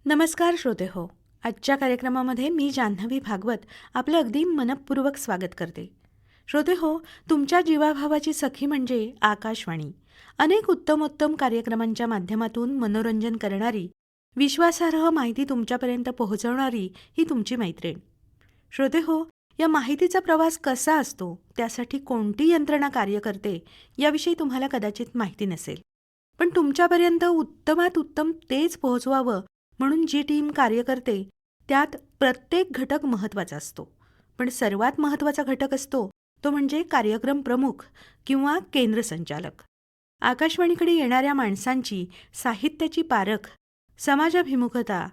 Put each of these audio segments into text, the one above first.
नमस्कार श्रोते हो. आजच्या कार्यक्रमामध्ये मी जान्हवी भागवत आपलं अगदी मनपूर्वक स्वागत करते. श्रोते हो, तुमच्या जीवाभावाची सखी म्हणजे आकाशवाणी. अनेक उत्तमोत्तम कार्यक्रमांच्या माध्यमातून मनोरंजन करणारी, विश्वासार्ह माहिती तुमच्यापर्यंत पोहोचवणारी ही तुमची मैत्रीण. श्रोते हो, या माहितीचा प्रवास कसा असतो, त्यासाठी कोणती यंत्रणा कार्य करते, याविषयी तुम्हाला कदाचित माहिती नसेल. पण तुमच्यापर्यंत उत्तमात उत्तम तेच पोहोचवावं म्हणून जी टीम कार्य करते त्यात प्रत्येक घटक महत्त्वाचा असतो. पण सर्वात महत्त्वाचा घटक असतो तो म्हणजे कार्यक्रम प्रमुख किंवा केंद्रसंचालक. आकाशवाणीकडे येणाऱ्या माणसांची साहित्याची पारख, समाजाभिमुखता,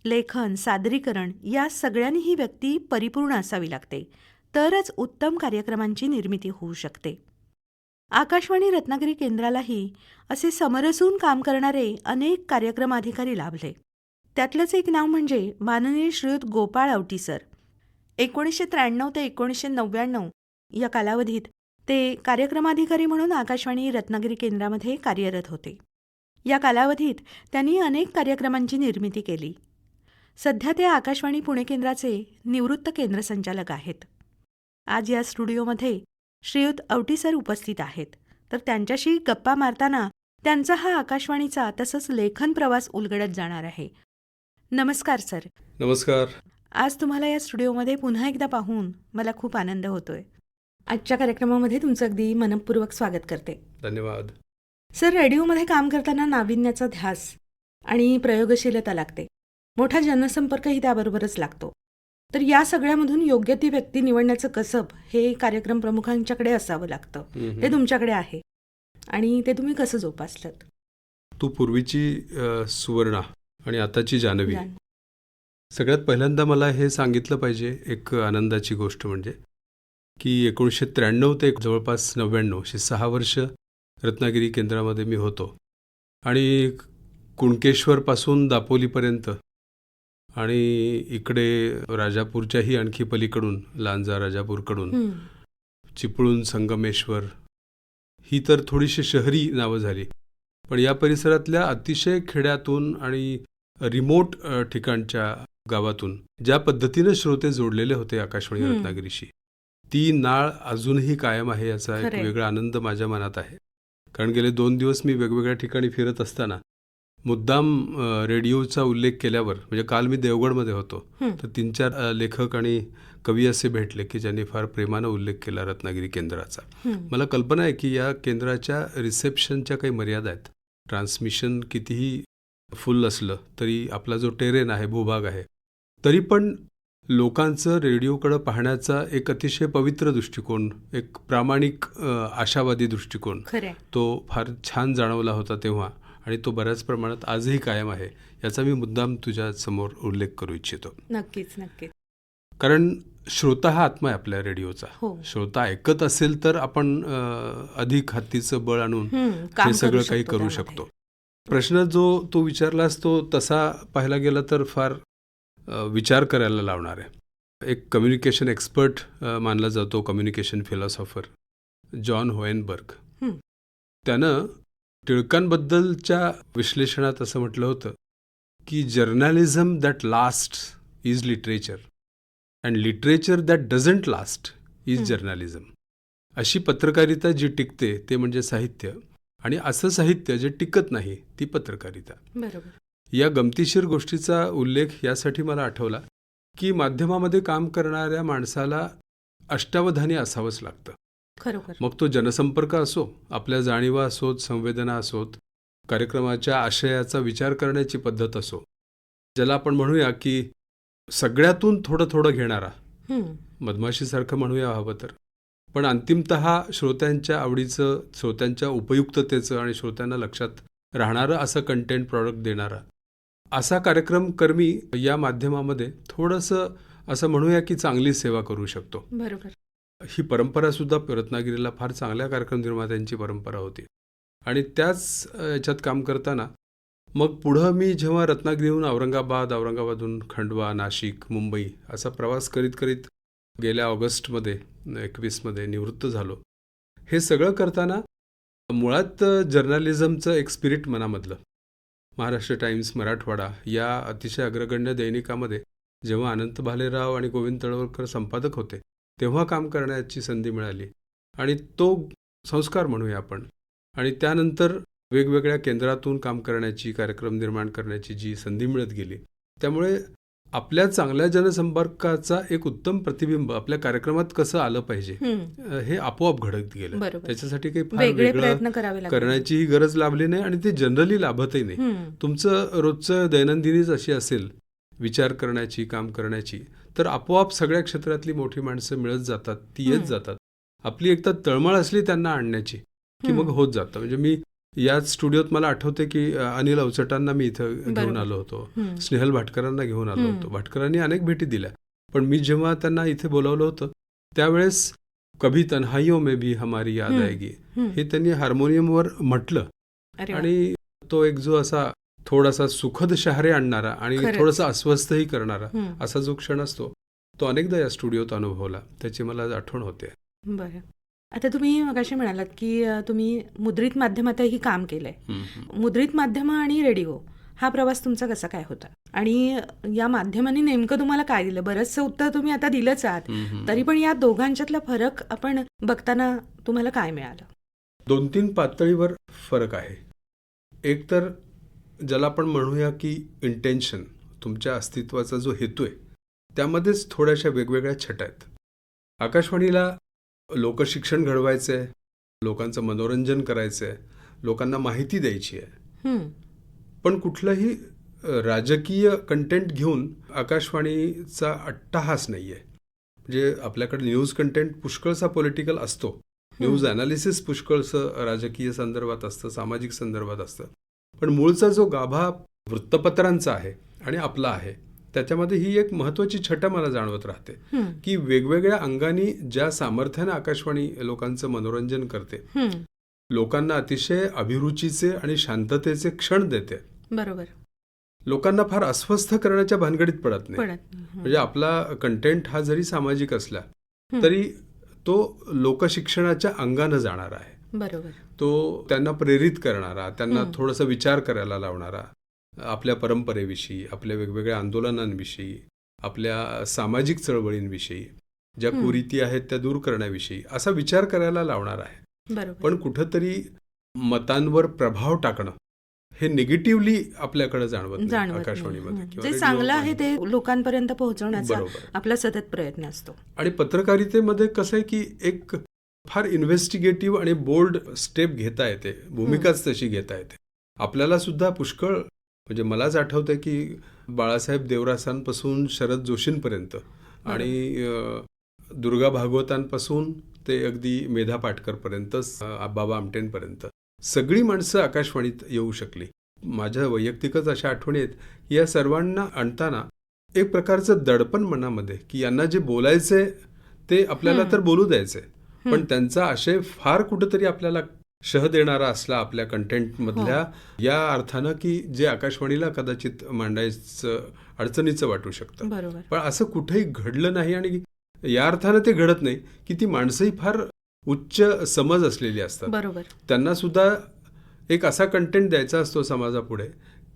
लेखन, सादरीकरण या सगळ्यांनी ही व्यक्ती परिपूर्ण असावी लागते. तरच उत्तम कार्यक्रमांची निर्मिती होऊ शकते. आकाशवाणी रत्नागिरी केंद्रालाही असे समरसून काम करणारे अनेक कार्यक्रम अधिकारी लाभले. त्यातलंच एक नाव म्हणजे माननीय श्रीयुत गोपाळ आवटी सर. 1993 ते 1999 या कालावधीत ते कार्यक्रमाधिकारी म्हणून आकाशवाणी रत्नागिरी केंद्रामध्ये कार्यरत होते. या कालावधीत त्यांनी अनेक कार्यक्रमांची निर्मिती केली. सध्या ते आकाशवाणी पुणे केंद्राचे निवृत्त केंद्रसंचालक आहेत. आज या स्टुडिओमध्ये श्रीयुत आवटी सर उपस्थित आहेत. तर त्यांच्याशी गप्पा मारताना त्यांचा हा आकाशवाणीचा तसंच लेखन प्रवास उलगडत जाणार आहे. नमस्कार सर. नमस्कार. आज तुम्हाला या स्टुडिओमध्ये पुन्हा एकदा पाहून मला खूप आनंद होतोय. आजच्या कार्यक्रमामध्ये तुमचं अगदी मनपूर्वक स्वागत करते. धन्यवाद. सर, रेडिओमध्ये काम करताना नाविन्याचा ध्यास आणि प्रयोगशीलता लागते. मोठा जनसंपर्कही त्याबरोबरच लागतो. तर या सगळ्यामधून योग्य ती व्यक्ती निवडण्याचं कसब हे कार्यक्रम प्रमुखांच्याकडे असावं लागतं. ते तुमच्याकडे आहे आणि ते तुम्ही कसं जोपासलं? तू पूर्वीची सुवर्णा आणि आताची जान्हवी. सगळ्यात पहिल्यांदा मला हे सांगितलं पाहिजे, एक आनंदाची गोष्ट म्हणजे की 1993 ते जवळपास 99 6 वर्ष रत्नागिरी केंद्रामध्ये मी होतो. आणि कुणकेश्वरपासून दापोलीपर्यंत आणि इकडे राजापूरच्याही आणखी पलीकडून लांजा राजापूरकडून चिपळूण संगमेश्वर ही तर थोडीशी शहरी नावं झाली. पण या परिसरातल्या अतिशय खेड्यातून आणि रिमोट ठिकाणच्या गावातून ज्या पद्धतीने श्रोते जोडलेले होते आकाशवाणी रत्नागिरीशी, ती नाळ अजूनही कायम आहे. याचा एक वेगळा आनंद माझ्या मनात आहे. कारण गेले 2 दिवस मी वेगवेगळ्या ठिकाणी फिरत असताना मुद्दाम रेडिओचा उल्लेख केल्यावर, म्हणजे काल मी देवगडमध्ये होतो, तर 3-4 लेखक आणि कवी असे भेटले की ज्यांनी फार प्रेमानं उल्लेख केला रत्नागिरी केंद्राचा. मला कल्पना आहे की या केंद्राच्या रिसेप्शनच्या काही मर्यादा आहेत. ट्रान्समिशन कितीही फुल असलं तरी आपला जो टेरेन आहे, भूभाग आहे, तरी पण लोकांचं रेडिओकडं पाहण्याचा एक अतिशय पवित्र दृष्टिकोन, एक प्रामाणिक आशावादी दृष्टिकोन, तो फार छान जाणवला होता तेव्हा. आणि तो बऱ्याच प्रमाणात आजही कायम आहे. याचा मी मुद्दाम तुझ्या समोर उल्लेख करू इच्छितो. नक्कीच नक्कीच. कारण श्रोता हा आत्मा आहे आपल्या रेडिओचा. श्रोता ऐकत असेल तर आपण अधिक हत्तीचं बळ आणून हे सगळं काही करू शकतो. प्रश्न जो तू विचारलास तो तसा पाहायला गेला तर फार विचार करायला लावणार आहे. एक कम्युनिकेशन एक्सपर्ट मानला जातो, कम्युनिकेशन फिलॉसॉफर जॉन होएनबर्ग. त्यानं टिळकांबद्दलच्या विश्लेषणात असं म्हटलं होतं की journalism that last is literature and literature that doesn't last is journalism. अशी पत्रकारिता जी टिकते ते म्हणजे साहित्य, आणि असं साहित्य जे टिकत नाही ती पत्रकारिता. बरोबर. या गमतीशीर गोष्टीचा उल्लेख यासाठी मला आठवला की माध्यमामध्ये काम करणाऱ्या माणसाला अष्टावधानी असावंच लागतं. खरोखर. मग तो जनसंपर्क असो, आपल्या जाणीवा असोत, संवेदना असोत, कार्यक्रमाच्या आशयाचा विचार करण्याची पद्धत असो, ज्याला आपण म्हणूया की सगळ्यातून थोडं थोडं घेणारा, मधमाशीसारखं म्हणूया हवं तर, पण अंतिमतः श्रोत्यांच्या आवडीचं, श्रोत्यांच्या उपयुक्ततेचं आणि श्रोत्यांना लक्षात राहणारं असं कंटेंट प्रॉडक्ट देणारा असा कार्यक्रम कर्मी या माध्यमामध्ये थोडंसं असं म्हणूया की चांगली सेवा करू शकतो. बरोबर. ही परंपरा सुद्धा रत्नागिरीला फार चांगल्या कार्यक्रम निर्मात्यांची परंपरा होती. आणि त्याच याच्यात काम करताना मग पुढं मी जेव्हा रत्नागिरीहून औरंगाबादहून खंडवा, नाशिक, मुंबई असा प्रवास करीत करीत गेल्या ऑगस्टमध्ये 21 निवृत्त झालो. हे सगळं करताना मुळात जर्नलिझमचं एक स्पिरिट मनामधलं महाराष्ट्र टाइम्स, मराठवाडा या अतिशय अग्रगण्य दैनिकामध्ये जेव्हा अनंत भालेराव आणि गोविंद तळवलकर संपादक होते तेव्हा काम करण्याची संधी मिळाली आणि तो संस्कार म्हणूया आपण. आणि त्यानंतर वेगवेगळ्या केंद्रातून काम करण्याची, कार्यक्रम निर्माण करण्याची जी संधी मिळत गेली, त्यामुळे आपल्या चांगल्या जनसंपर्काचा एक उत्तम प्रतिबिंब आपल्या कार्यक्रमात कसं आलं पाहिजे हे आपोआप घडत गेलं. बरोबर. त्याच्यासाठी काही फार वेगळे वेगळं प्रयत्न करावे लागले. करण्याची गरज लागली नाही आणि ते जनरली लाभतही नाही. तुमचं रोजचं दैनंदिनीच अशी असेल विचार करण्याची, काम करण्याची, तर आपोआप सगळ्या क्षेत्रातली मोठी माणसं मिळत जातात, ती येत जातात. आपली एकदा तळमळ असली त्यांना आणण्याची की मग होत जातं. म्हणजे मी याच स्टुडिओत मला आठवते की अनिल अवचटांना मी इथं घेऊन आलो होतो, स्नेहल भाटकरांना घेऊन आलो होतो. भाटकरांनी अनेक भेटी दिल्या, पण मी जेव्हा त्यांना इथे बोलावलं होतं त्यावेळेस कभी तन्हाईयों में भी हमारी याद आएगी हे त्यांनी हार्मोनियमवर म्हटलं. आणि तो एक जो असा थोडासा सुखद शहारे आणणारा आणि थोडासा अस्वस्थही करणारा असा जो क्षण असतो तो अनेकदा या स्टुडिओत अनुभवला, त्याची मला आठवण होते. बरं. आता तुम्ही मगाशी म्हणालात की तुम्ही मुद्रित माध्यमातही काम केलंय. मुद्रित माध्यम आणि रेडिओ हा प्रवास तुमचा कसा काय होता आणि या माध्यमांनी नेमकं तुम्हाला काय दिलं? बरंचसं उत्तर तुम्ही आता दिलंच आहात, तरी पण या दोघांच्यातला फरक आपण बघताना तुम्हाला काय मिळालं? 2-3 पातळीवर फरक आहे. एक तर ज्याला आपण म्हणूया की इंटेन्शन, तुमच्या अस्तित्वाचा जो हेतू आहे त्यामध्येच थोड्याशा वेगवेगळ्या छटा आहेत. आकाशवाणीला लोकशिक्षण घडवायचं आहे, लोकांचं मनोरंजन करायचं आहे, लोकांना माहिती द्यायची आहे, पण कुठलंही राजकीय कंटेंट घेऊन आकाशवाणीचा अट्टाहास नाही आहे. म्हणजे आपल्याकडे न्यूज कंटेंट पुष्कळसा पॉलिटिकल असतो, न्यूज ॲनालिसिस पुष्कळसं राजकीय संदर्भात असतं, सामाजिक संदर्भात असतं, पण मूळचा जो गाभा वृत्तपत्रांचा आहे आणि आपला आहे त्याच्यामध्ये ही एक महत्त्वाची छटा मला जाणवत राहते की वेगवेगळ्या अंगांनी ज्या सामर्थ्यानं आकाशवाणी लोकांचं मनोरंजन करते, लोकांना अतिशय अभिरुचीचे आणि शांततेचे क्षण देते. बरोबर. लोकांना फार अस्वस्थ करण्याच्या भानगडीत पडत नाही. म्हणजे आपला कंटेंट हा जरी सामाजिक असला तरी तो लोकशिक्षणाच्या अंगानं जाणारा आहे. बरोबर. तो त्यांना प्रेरित करणारा, त्यांना थोडासा विचार करायला लावणारा, आपल्या परंपरेविषयी, आपल्या वेगवेगळ्या आंदोलनांविषयी, आपल्या सामाजिक चळवळींविषयी, ज्या कुरीती आहेत त्या दूर करण्याविषयी असा विचार करायला लावणार आहे. पण कुठंतरी मतांवर प्रभाव टाकणं हे निगेटिव्हली आपल्याकडे जाणवत नाही आकाशवाणीमध्ये. जे चांगलं आहे ते लोकांपर्यंत पोहोचवण्याचा आपला सतत प्रयत्न असतो. आणि पत्रकारितेमध्ये कसं आहे की एक फार इन्व्हेस्टिगेटिव्ह आणि बोल्ड स्टेप घेता येते, भूमिकाच तशी घेता येते. आपल्याला सुद्धा पुष्कळ, म्हणजे मलाच आठवतंय की बाळासाहेब देवरासांपासून शरद जोशींपर्यंत आणि दुर्गा भागवतांपासून ते अगदी मेधा पाटकरपर्यंत, बाबा आमटेंपर्यंत सगळी माणसं आकाशवाणीत येऊ शकली. माझ्या वैयक्तिकच अशा आठवणी आहेत की या सर्वांना आणताना एक प्रकारचं दडपण मनामध्ये की यांना जे बोलायचंय ते आपल्याला तर बोलू द्यायचंय, पण त्यांचा आशय फार कुठंतरी आपल्याला शह देणारा असला आपल्या कंटेंटमधल्या, या अर्थानं की जे आकाशवाणीला कदाचित मांडायचं अडचणीचं वाटू शकतं. पण असं कुठेही घडलं नाही आणि या अर्थानं ते घडत नाही की ती माणसंही फार उच्च समज असलेली असतात. त्यांना सुद्धा एक असा कंटेंट द्यायचा असतो समाजापुढे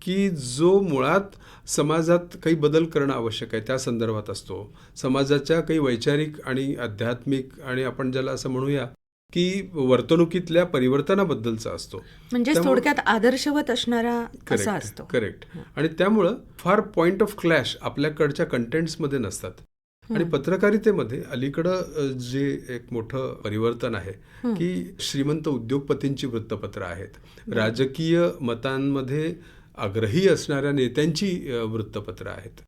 की जो मुळात समाजात काही बदल करणं आवश्यक आहे त्या संदर्भात असतो, समाजाच्या काही वैचारिक आणि आध्यात्मिक आणि आपण ज्याला असं म्हणूया की वर्तणुकीतल्या परिवर्तनाबद्दलचा असतो. म्हणजे थोडक्यात आदर्शवत असणारा असा असतो. करेक्ट. आणि त्यामुळं फार पॉइंट ऑफ क्लॅश आपल्याकडच्या कंटेंट्समध्ये नसतात. आणि पत्रकारितेमध्ये अलीकडं जे एक मोठं परिवर्तन आहे की श्रीमंत उद्योगपतींची वृत्तपत्र आहेत, राजकीय मतांमध्ये आग्रही असणाऱ्या नेत्यांची वृत्तपत्र आहेत.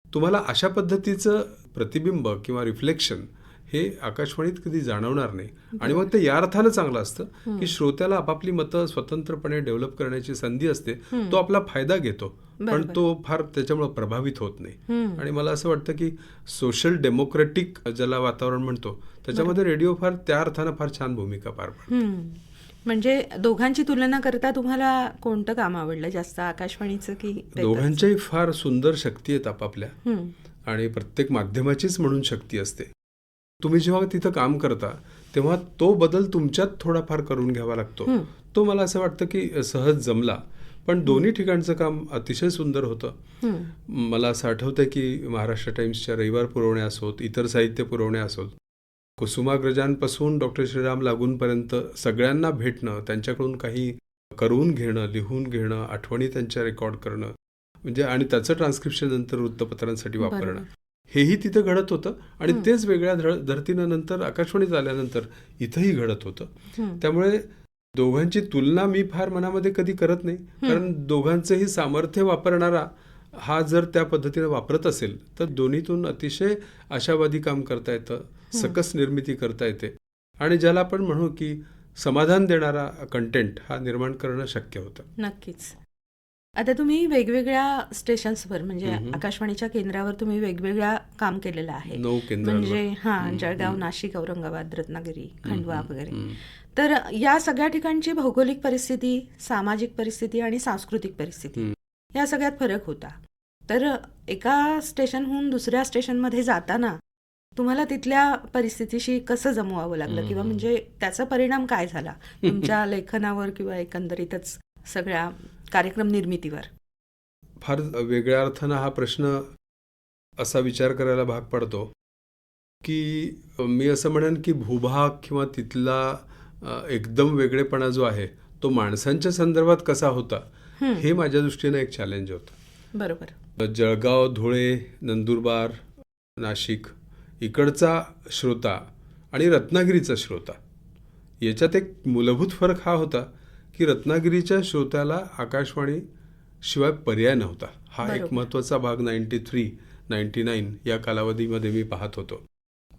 तुम्हाला अशा पद्धतीचं प्रतिबिंब किंवा रिफ्लेक्शन हे आकाशवाणीत कधी जाणवणार नाही. आणि मग ते या अर्थानं चांगलं असतं की श्रोत्याला आपापली मतं स्वतंत्रपणे डेव्हलप करण्याची संधी असते, तो आपला फायदा घेतो, पण तो फार त्याच्यामुळे प्रभावित होत नाही. आणि मला असं वाटतं की सोशल डेमोक्रेटिक ज्याला वातावरण म्हणतो त्याच्यामध्ये रेडिओ फार त्या अर्थानं फार छान भूमिका पार पाडतो. म्हणजे दोघांची तुलना करता तुम्हाला कोणतं काम आवडलं जास्त, आकाशवाणीचं की? दोघांच्याही फार सुंदर शक्ती आहेत आपापल्या, आणि प्रत्येक माध्यमाचीच म्हणून शक्ती असते. तुम्ही जेव्हा तिथं काम करता तेव्हा तो बदल तुमच्यात थोडाफार करून घ्यावा लागतो. तो मला असं वाटतं की सहज जमला पण दोन्ही ठिकाणचं काम अतिशय सुंदर होतं. हं. मला असं आठवतं की महाराष्ट्र टाइम्सच्या रविवार पुरवण्या असोत, इतर साहित्य पुरवण्या असोत, कुसुमाग्रजांपासून डॉक्टर श्रीराम लागूंपर्यंत सगळ्यांना भेटणं, त्यांच्याकडून काही करून घेणं, लिहून घेणं, आठवणी त्यांच्या रेकॉर्ड करणं, म्हणजे आणि त्याचं ट्रान्स्क्रिप्शन नंतर वृत्तपत्रांसाठी वापरणं, बरोबर. हेही तिथं घडत होतं. आणि हं. तेच वेगळ्या धर्तीनं नंतर आकाशवाणीत आल्यानंतर इथंही घडत होतं. हं. त्यामुळे दोघांची तुलना मी फार मनामध्ये कधी करत नाही, कारण दोघांचंही सामर्थ्य वापरणारा हा जर त्या पद्धतीने वापरत असेल तर दोन्हीतून अतिशय आशावादी काम करता येतं, सकस निर्मिती करता येते, आणि ज्याला आपण म्हणू की समाधान देणारा कंटेंट हा निर्माण करणं शक्य होतं. नक्कीच. आता तुम्ही वेगवेगळ्या स्टेशन्सवर म्हणजे हम्म. आकाशवाणीच्या केंद्रावर तुम्ही वेगवेगळ्या काम केलेलं आहे. 9 केंद्रांवर. म्हणजे जळगाव, नाशिक, औरंगाबाद, रत्नागिरी, खंडवा वगैरे. हम्म. तर या सगळ्या ठिकाणची भौगोलिक परिस्थिती, सामाजिक परिस्थिती आणि सांस्कृतिक परिस्थिती हम्म. या सगळ्यात फरक होता. तर एका स्टेशनहून दुसऱ्या स्टेशनमध्ये जाताना तुम्हाला तिथल्या परिस्थितीशी कसं जमवावं लागलं, किंवा म्हणजे त्याचा परिणाम काय झाला तुमच्या लेखनावर किंवा एकंदरीतच सगळ्या कार्यक्रम निर्मितीवर? फार वेगळ्या अर्थानं हा प्रश्न असा विचार करायला भाग पडतो की मी असं म्हणेन की भूभाग किंवा तिथला एकदम वेगळेपणा जो आहे तो माणसांच्या संदर्भात कसा होता हे माझ्या दृष्टीनं एक चॅलेंज होतं. बरोबर. जळगाव, धुळे, नंदुरबार, नाशिक इकडचा श्रोता आणि रत्नागिरीचा श्रोता याच्यात एक मूलभूत फरक हा होता की रत्नागिरीच्या श्रोत्याला आकाशवाणी शिवाय पर्याय नव्हता. हा एक बरोबर. महत्त्वाचा भाग 93-99 या कालावधीमध्ये मी पाहत होतो.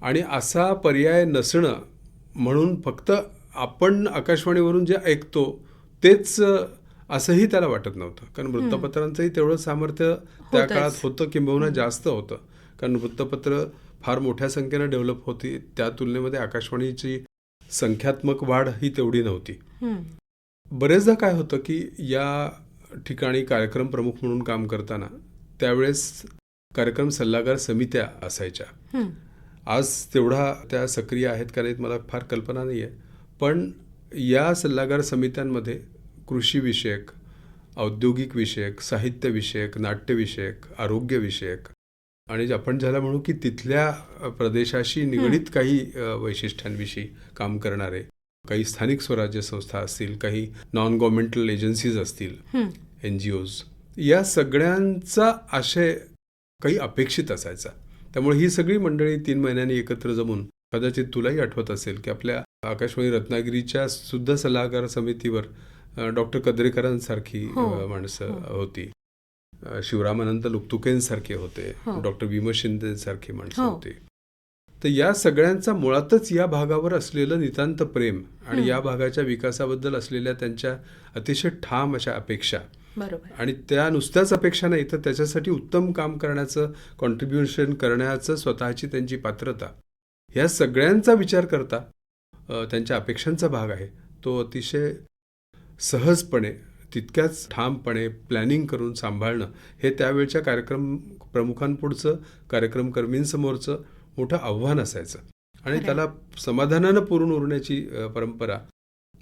आणि असा पर्याय नसणं म्हणून फक्त आपण आकाशवाणीवरून जे ऐकतो तेच असंही त्याला वाटत नव्हतं, कारण वृत्तपत्रांचंही तेवढं सामर्थ्य त्या होतंच. काळात होतं, किंबहुना जास्त होतं, कारण वृत्तपत्र फार मोठ्या संख्येनं डेव्हलप होती. त्या तुलनेमध्ये आकाशवाणीची संख्यात्मक वाढ ही तेवढी नव्हती. हं. बरेचदा काय होतं की या ठिकाणी कार्यक्रम प्रमुख म्हणून काम करताना त्यावेळेस कार्यक्रम सल्लागार समित्या असायच्या. हं. आज तेवढा त्या सक्रिय आहेत का नाहीत मला फार कल्पना नाही आहे, पण या सल्लागार समित्यांमध्ये कृषीविषयक, औद्योगिक विषयक, साहित्यविषयक, नाट्यविषयक, आरोग्यविषयक आणि आपण ज्याला म्हणू की तिथल्या प्रदेशाशी निगडीत काही वैशिष्ट्यांविषयी काम करणारे, काही स्थानिक स्वराज्य संस्था असतील, काही नॉन गव्हर्नमेंटल एजन्सीज असतील, NGOs, या सगळ्यांचा आशय काही अपेक्षित असायचा. त्यामुळे ही सगळी मंडळी 3 महिन्यांनी एकत्र जमून, कदाचित तुलाही आठवत असेल की आपल्या आकाशवाणी रत्नागिरीच्या सुद्धा सल्लागार समितीवर डॉक्टर कद्रेकरांसारखी माणसं होती, शिवरामानंद लुकतुकेंसारखे होते, डॉक्टर भीम शिंदेसारखी माणसं होती. तर या सगळ्यांचा मुळातच या भागावर असलेलं नितांत प्रेम आणि या भागाच्या विकासाबद्दल असलेल्या त्यांच्या अतिशय ठाम अशा अपेक्षा, बरोबर. आणि त्या नुसत्याच अपेक्षा नाही तर त्याच्यासाठी उत्तम काम करण्याचं, कॉन्ट्रीब्युशन करण्याचं स्वतःची त्यांची पात्रता, ह्या सगळ्यांचा विचार करता त्यांच्या अपेक्षांचा भाग आहे तो अतिशय सहजपणे, तितक्याच ठामपणे प्लॅनिंग करून सांभाळणं हे त्यावेळच्या कार्यक्रम प्रमुखांपुढचं, कार्यक्रमकर्मींसमोरचं मोठं आव्हान असायचं. आणि त्याला समाधानानं पुरून उरण्याची परंपरा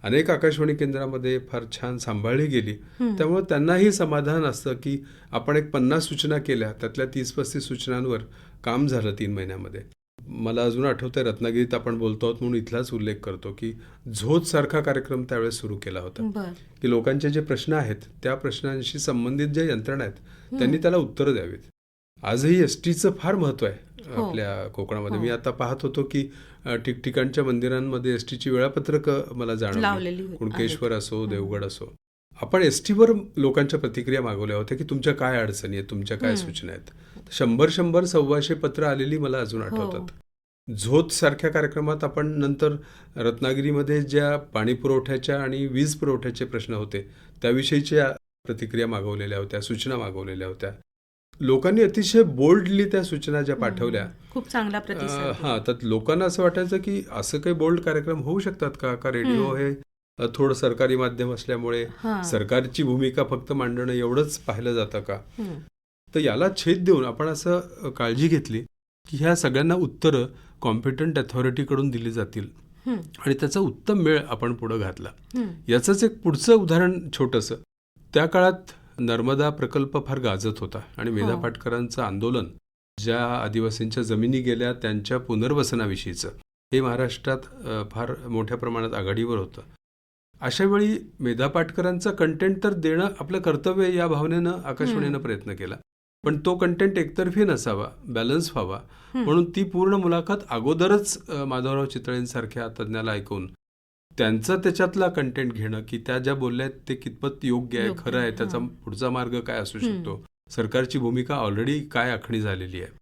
अनेक आकाशवाणी केंद्रामध्ये फार छान सांभाळली गेली. त्यामुळे त्यांनाही समाधान असतं की आपण एक 50 सूचना केल्या, त्यातल्या 30-35 सूचनांवर काम झालं 3 महिन्यामध्ये. मला अजून आठवतंय, रत्नागिरीत आपण बोलतो आहोत म्हणून इथलाच उल्लेख करतो की झोत सारखा कार्यक्रम त्यावेळेस सुरू केला होता की लोकांचे जे प्रश्न आहेत त्या प्रश्नांशी संबंधित ज्या यंत्रणा आहेत त्यांनी त्याला उत्तरं द्यावीत. आजही STचं फार महत्त्व आहे आपल्या कोकणामध्ये. मी आता पाहत होतो की ठिकठिकाणच्या मंदिरांमध्ये STची वेळापत्रकं मला जाणवली, कुणकेश्वर असो, देवगड असो. आपण STवर लोकांच्या प्रतिक्रिया मागवल्या होत्या की तुमच्या काय अडचणी आहेत, तुमच्या काय सूचना आहेत. 100 100 पत्र आलेली मला अजून आठवतात. झोत सारख्या कार्यक्रमात आपण नंतर रत्नागिरीमध्ये ज्या पाणी पुरवठ्याच्या आणि वीज पुरवठ्याचे प्रश्न होते त्याविषयीच्या प्रतिक्रिया मागवलेल्या होत्या, सूचना मागवलेल्या होत्या. लोकांनी अतिशय बोल्डली त्या सूचना ज्या पाठवल्या, खूप चांगला प्रतिसाद. तर लोकांना असं वाटायचं की असं काही बोल्ड कार्यक्रम होऊ शकतात का रेडिओ हे थोडं सरकारी माध्यम असल्यामुळे सरकारची भूमिका फक्त मांडणं एवढंच पाहिलं जातं का. तर याला छेद देऊन आपण असं काळजी घेतली की ह्या सगळ्यांना उत्तरं कॉम्पिटंट अथॉरिटीकडून दिली जातील आणि त्याचा उत्तम मेळ आपण पुढं घातला. याचंच एक पुढचं उदाहरण छोटंसं त्या काळात नर्मदा प्रकल्प फार गाजत होता आणि मेधा हो. पाटकरांचं आंदोलन ज्या आदिवासींच्या जमिनी गेल्या त्यांच्या पुनर्वसनाविषयीचं हे महाराष्ट्रात फार मोठ्या प्रमाणात आघाडीवर होतं. अशा वेळी मेधा पाटकरांचा कंटेंट तर देणं आपलं कर्तव्य आहे या भावनेनं आकाशवाणीनं प्रयत्न केला. पण तो कंटेंट एकतर्फी नसावा, बॅलन्स व्हावा म्हणून ती पूर्ण मुलाखत अगोदरच माधवराव चितळेंसारख्या तज्ज्ञाला ऐकून त्यांचं त्याच्यातला कंटेंट घेणं की त्या ज्या बोलल्या आहेत ते कितपत योग्य आहे, खरं आहे, त्याचा पुढचा मार्ग काय असू शकतो, सरकारची भूमिका ऑलरेडी काय आखणी झालेली आहे,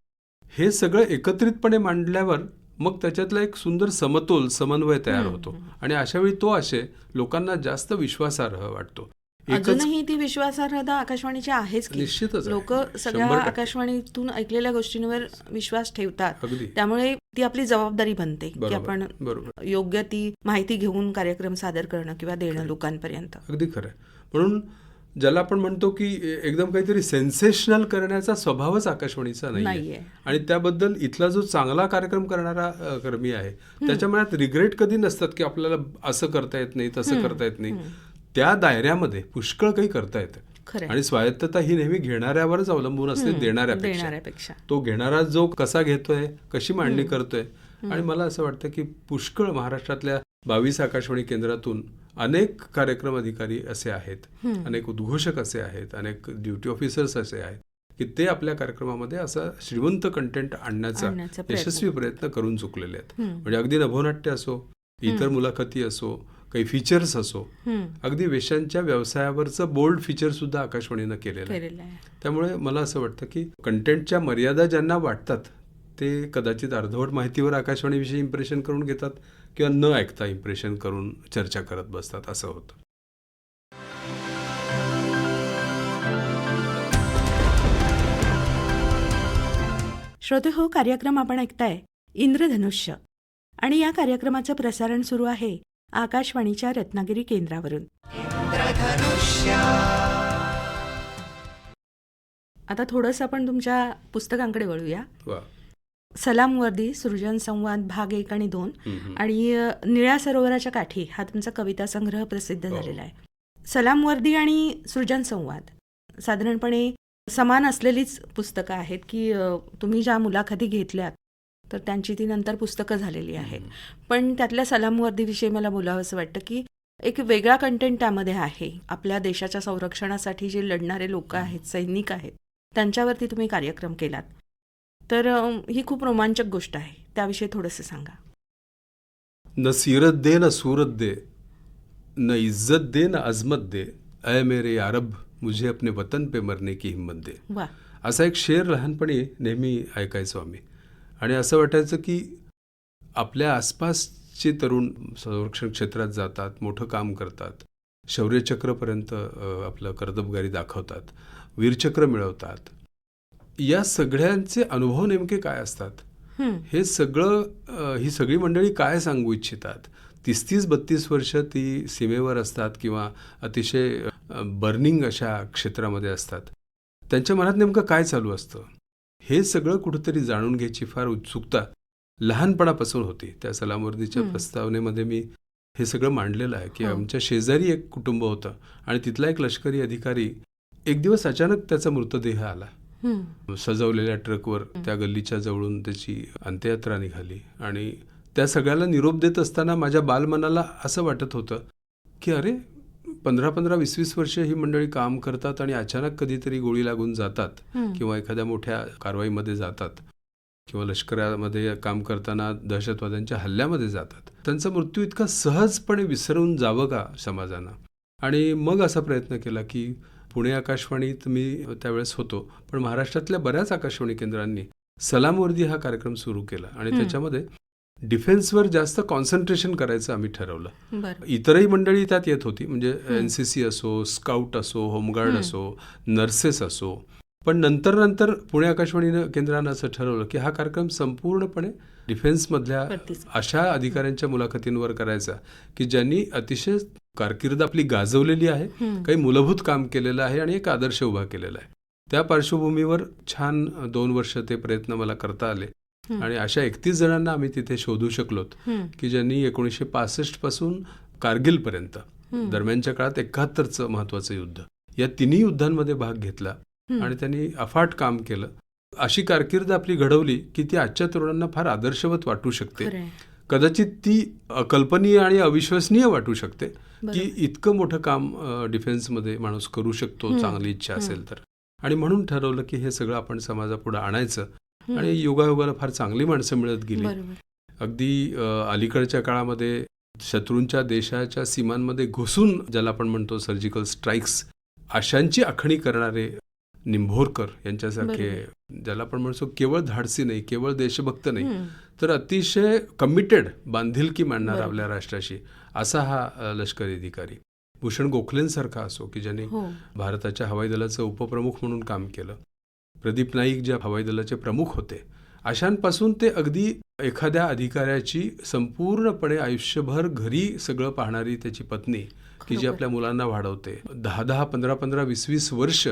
हे सगळं एकत्रितपणे मांडल्यावर मग त्याच्यातला एक सुंदर समतोल समन्वय तयार होतो आणि अशावेळी तो आशय लोकांना जास्त विश्वासार्ह वाटतो. अजूनही ती विश्वासार्हता आकाशवाणीची आहेच की. निश्चितच आहे. लोक सगळ्या 100% आकाशवाणीतून ऐकलेल्या गोष्टींवर विश्वास ठेवतात. अगदी त्यामुळे ती आपली जबाबदारी बनते की बरोबर, आपण बरोबर. योग्य ती माहिती घेऊन कार्यक्रम सादर करणं किंवा देणं लोकांपर्यंत. अगदी खरं आहे. म्हणून ज्याला आपण म्हणतो की एकदम काहीतरी सेन्सेशनल करण्याचा स्वभावच आकाशवाणीचा नाहीये आणि त्याबद्दल इथला जो चांगला कार्यक्रम करणारा कर्मी आहे त्याच्या मनात रिग्रेट कधी नसतात की आपल्याला असं करता येत नाही, तसं करता येत नाही. त्या दायऱ्यामध्ये पुष्कळ काही करता येतं खरं आहे. आणि स्वायत्तता ही नेहमी घेणाऱ्यावरच अवलंबून असते, देणाऱ्यापेक्षा. तो घेणारा जो कसा घेतोय, कशी मांडणी करतोय. आणि मला असं वाटतं की पुष्कळ महाराष्ट्रातल्या 22 आकाशवाणी केंद्रातून अनेक कार्यक्रम अधिकारी असे आहेत, अनेक उद्घोषक असे आहेत, अनेक ड्युटी ऑफिसर्स असे आहेत की ते आपल्या कार्यक्रमामध्ये असा श्रीमंत कंटेंट आणण्याचा यशस्वी प्रयत्न करून चुकलेले आहेत. म्हणजे अगदी नभोनाट्य असो, इतर मुलाखती असो, काही फीचर्स असो, अगदी वेश्यांच्या व्यवसायावरचं बोल्ड फीचर सुद्धा आकाशवाणीनं केलेलं आहे. त्यामुळे मला असं वाटतं की कंटेंटच्या मर्यादा ज्यांना वाटतात ते कदाचित अर्धवट माहितीवर आकाशवाणीविषयी इम्प्रेशन करून घेतात किंवा न ऐकता इम्प्रेशन करून चर्चा करत बसतात, असं होतं. श्रोते हो, कार्यक्रम आपण ऐकताय इंद्रधनुष्य आणि या कार्यक्रमाचं प्रसारण सुरू आहे आकाशवाणीच्या रत्नागिरी केंद्रावरून. आता थोडंसं आपण तुमच्या पुस्तकांकडे वळूया. वा. सलाम वर्दी, सृजन संवाद भाग 1 आणि 2 आणि निळ्या सरोवराच्या काठी हा तुमचा कविता संग्रह प्रसिद्ध झालेला आहे. सलाम वर्दी आणि सृजन संवाद साधारणपणे समान असलेलीच पुस्तकं आहेत की तुम्ही ज्या मुलाखती घेतल्यात तर त्यांची ती नंतर पुस्तकं झालेली आहेत. पण त्यातल्या सलाम वर्दीविषयी मला बोलावं असं वाटतं की एक वेगळा कंटेंट त्यामध्ये आहे. आपल्या देशाच्या संरक्षणासाठी जे लढणारे लोक आहेत, सैनिक आहेत, त्यांच्यावरती तुम्ही कार्यक्रम केलात. तर ही खूप रोमांचक गोष्ट आहे, त्याविषयी थोडंसं सांगा. न सीरत दे न सूरत दे, न इज्जत दे न अजमत दे, ऐ मेरे यारब मुझे अपने वतन पे मरने की हिम्मत दे. वा. असा एक शेर लहानपणी नेहमी ऐकायचो आम्ही आणि असं वाटायचं की आपल्या आसपासचे तरुण संरक्षण क्षेत्रात जातात, मोठं काम करतात, शौर्यचक्रपर्यंत आपलं कर्तबगारी दाखवतात, वीरचक्र मिळवतात. या सगळ्यांचे अनुभव नेमके काय असतात, हे सगळं ही सगळी मंडळी काय सांगू इच्छितात. 30-32 वर्ष ती सीमेवर असतात किंवा अतिशय बर्निंग अशा क्षेत्रामध्ये असतात. त्यांच्या मनात नेमकं काय चालू असतं हे सगळं कुठंतरी जाणून घ्यायची फार उत्सुकता लहानपणापासून होती. त्या सलामवर्दीच्या प्रस्तावनेमध्ये मी हे सगळं मांडलेलं आहे की आमच्या शेजारी एक कुटुंब होतं आणि तिथला एक लष्करी अधिकारी एक दिवस अचानक त्याचा मृतदेह आला. सजवलेल्या ट्रकवर त्या गल्लीच्या जवळून त्याची अंत्ययात्रा निघाली आणि त्या सगळ्याला निरोप देत असताना माझ्या बालमनाला असं वाटत होतं की अरे 15-20 वर्ष ही मंडळी काम करतात आणि अचानक कधीतरी गोळी लागून जातात किंवा एखाद्या मोठ्या कारवाईमध्ये जातात किंवा लष्करामध्ये काम करताना दहशतवाद्यांच्या हल्ल्यामध्ये जातात. त्यांचा मृत्यू इतका सहजपणे विसरून जावं का समाजानं. आणि मग असा प्रयत्न केला की पुणे आकाशवाणीत मी त्यावेळेस होतो, पण महाराष्ट्रातल्या बऱ्याच आकाशवाणी केंद्रांनी सलामवर्दी हा कार्यक्रम सुरू केला आणि त्याच्यामध्ये डिफेन्सवर जास्त कॉन्सन्ट्रेशन करायचं आम्ही ठरवलं. इतरही मंडळी त्यात येत होती, म्हणजे NCC असो, स्काउट असो, होमगार्ड असो, नर्सेस असो. पण नंतर पुणे आकाशवाणी केंद्रानं असं ठरवलं की हा कार्यक्रम संपूर्णपणे डिफेन्समधल्या अशा अधिकाऱ्यांच्या मुलाखतींवर करायचा की ज्यांनी अतिशय कारकीर्द आपली गाजवलेली आहे, काही मूलभूत काम केलेलं आहे आणि एक आदर्श उभा केलेला आहे. त्या पार्श्वभूमीवर छान 2 वर्ष ते प्रयत्न मला करता आले आणि अशा 31 जणांना आम्ही तिथे शोधू शकलोत की ज्यांनी 1965 पासून कारगिलपर्यंत दरम्यानच्या काळात 71चं महत्वाचं युद्ध या तिन्ही युद्धांमध्ये भाग घेतला हं. आणि त्यांनी अफाट काम केलं. अशी कारकीर्द आपली घडवली की ती आजच्या तरुणांना फार आदर्शवत वाटू शकते. खरंय. कदाचित ती अकल्पनीय आणि अविश्वसनीय वाटू शकते की बरोबर. इतकं मोठं काम डिफेन्समध्ये माणूस करू शकतो, चांगली इच्छा असेल तर. आणि म्हणून ठरवलं की हे सगळं आपण समाजापुढे आणायचं. आणि योगायोगाला फार चांगली माणसं मिळत गेली. बरोबर. अगदी अलीकडच्या काळामध्ये शत्रूंच्या देशाच्या सीमांमध्ये घुसून, ज्याला आपण म्हणतो सर्जिकल स्ट्राईक्स, अशांची आखणी करणारे निंभोरकर यांच्यासारखे, ज्याला आपण म्हणतो केवळ धाडसी नाही, केवळ देशभक्त नाही, तर अतिशय कमिटेड, बांधिलकी मानणारा बरोबर. आपल्या राष्ट्राशी असा हा लष्करी अधिकारी. भूषण गोखलेंसारखा असो की ज्यांनी हो. भारताच्या हवाई दलाचं उपप्रमुख म्हणून काम केलं. प्रदीप नाईक जे हवाई दलाचे प्रमुख होते, अशांपासून ते अगदी एखाद्या अधिकाऱ्याची संपूर्णपणे आयुष्यभर घरी सगळं पाहणारी त्याची पत्नी, की जी खरोखर. आपल्या मुलांना वाढवते, 10-10, 15-15, 20-20 वर्ष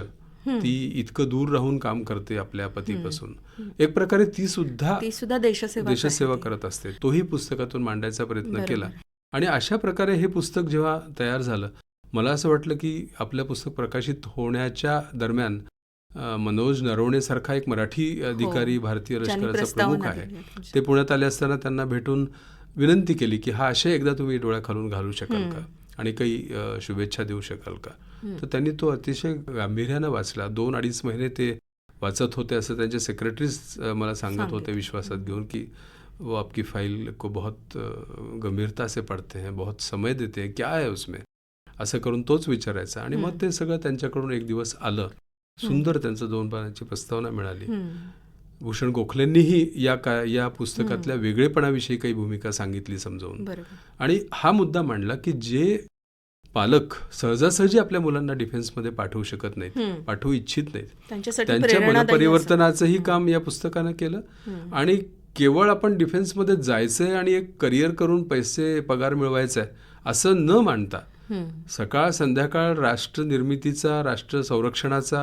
ती इतकं दूर राहून काम करते आपल्या पतीपासून. एक प्रकारे ती सुद्धा देशसेवा करत असते. तोही पुस्तकातून मांडायचा प्रयत्न केला. आणि अशा प्रकारे हे पुस्तक जेव्हा तयार झालं, मला असं वाटलं की आपलं पुस्तक प्रकाशित होण्याच्या दरम्यान मनोज नरवणे सारखा एक मराठी अधिकारी भारतीय लष्कराचा प्रमुख आहे, ते पुण्यात आले असताना त्यांना भेटून विनंती केली की हा आशय एकदा तुम्ही डोळ्याखालून घालू शकाल का आणि काही शुभेच्छा देऊ शकाल का. तर त्यांनी तो अतिशय गांभीर्यानं वाचला. 2-2.5 महिने ते वाचत होते असं त्यांचे सेक्रेटरीज मला सांगत होते विश्वासात घेऊन की वो आपकी फाइल को बहुत गंभीरता से पढ़ते हैं, बहुत समय देते हैं, क्या है उसमें, असं करून तोच विचारायचा. आणि मग ते सगळं त्यांच्याकडून एक दिवस आलं. सुंदर त्यांचं 2 पानाची प्रस्तावना मिळाली. भूषण गोखलेंनीही या पुस्तकातल्या वेगळेपणाविषयी काही भूमिका सांगितली समजावून. आणि हा मुद्दा मांडला की जे पालक सहजासहजी आपल्या मुलांना डिफेन्समध्ये पाठवू शकत नाहीत, पाठवू इच्छित नाहीत, त्यांच्या मनपरिवर्तनाचंही काम या पुस्तकानं केलं. आणि केवळ आपण डिफेन्समध्ये जायचंय आणि एक करिअर करून पैसे पगार मिळवायचा आहे असं न मानता, सकाळ संध्याकाळ राष्ट्र निर्मितीचा, राष्ट्र संरक्षणाचा